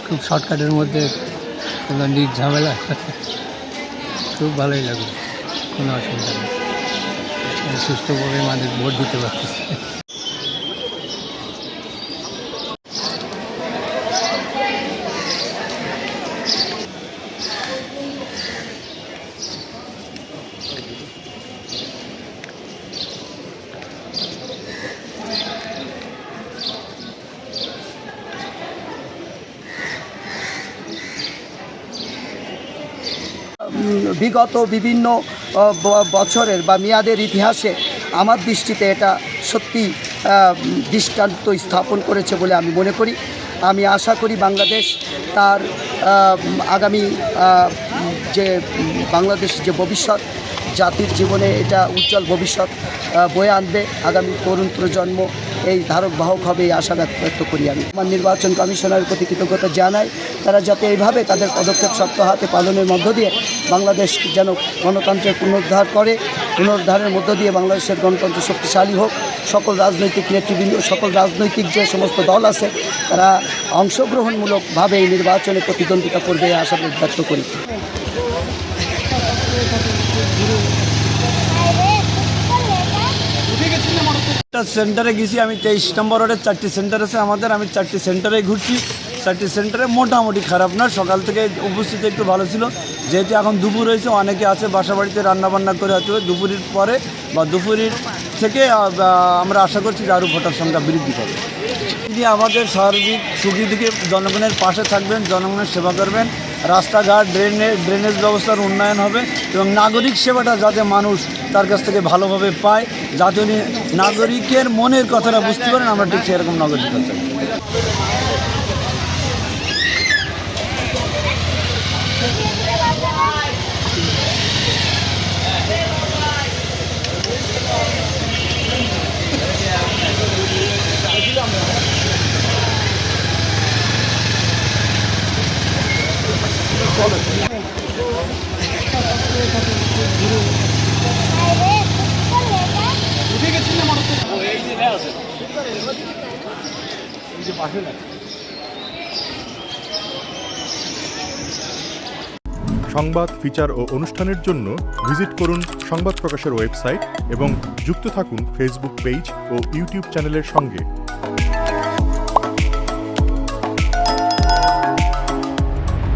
খুব শর্টকাটের মধ্যে কোনো ঝামেলা, খুব ভালোই লাগলো, কোনো অসুবিধা নেই, সুস্থভাবে মানুষ ভোট দিতে পারতেছে। বিগত বিভিন্ন বছরের বা মেয়াদের ইতিহাসে আমার দৃষ্টিতে এটা সত্যি দৃষ্টান্ত স্থাপন করেছে বলে আমি মনে করি। আমি আশা করি বাংলাদেশ তার আগামী যে বাংলাদেশের যে ভবিষ্যৎ, জাতির জীবনে এটা উজ্জ্বল ভবিষ্যৎ বয়ে আনবে। আগামী তরুণ প্রজন্ম এই ধারক বাহক হবে, এই আশা ব্যক্ত করি আমি। আমার নির্বাচন কমিশনের প্রতি কৃতজ্ঞতা জানাই, তারা যাতে এইভাবে তাদের পদক্ষেপ শক্ত হাতে পালনের মধ্য দিয়ে বাংলাদেশ যেন গণতন্ত্রের পুনরুদ্ধার করে, পুনরুদ্ধারের মধ্য দিয়ে বাংলাদেশের গণতন্ত্র শক্তিশালী হোক। সকল রাজনৈতিক নেতৃবৃন্দ, সকল রাজনৈতিক যে সমস্ত দল আছে, তারা অংশগ্রহণমূলকভাবে এই নির্বাচনে প্রতিদ্বন্দ্বিতা করবে, এই আশা ব্যক্ত করি। সেন্টারে গেছি আমি, 23 নম্বর ওয়ার্ডের 4টি সেন্টার আছে আমাদের, আমি 4টি সেন্টারে ঘুরছি। 4টি সেন্টারে মোটামুটি খারাপ না, সকাল থেকে উপস্থিতি একটু ভালো ছিল। যেহেতু এখন দুপুর হয়েছে, অনেকে আছে বাসা বাড়িতে রান্নাবান্না করে হয়তো দুপুরের পরে বা দুপুরের থেকে আমরা আশা করছি যে আরও ভোটার সংখ্যা বৃদ্ধি পাবে। তিনি আমাদের সার্বিক সুখী দিকে জনগণের পাশে থাকবেন, জনগণের সেবা করবেন, রাস্তাঘাট ড্রেনেজ ব্যবস্থার উন্নয়ন হবে এবং নাগরিক সেবাটা যাতে মানুষ তার কাছ থেকে ভালোভাবে পায়, যাতে উনি নাগরিকের মনের কথাটা বুঝতে পারেন, আমরা ঠিক সেরকম নাগরিকতা চাই। সংবাদ, ফিচার ও অনুষ্ঠানের জন্য ভিজিট করুন সংবাদ প্রকাশের ওয়েবসাইট এবং যুক্ত থাকুন ফেসবুক পেজ ও ইউটিউব চ্যানেলের সঙ্গে।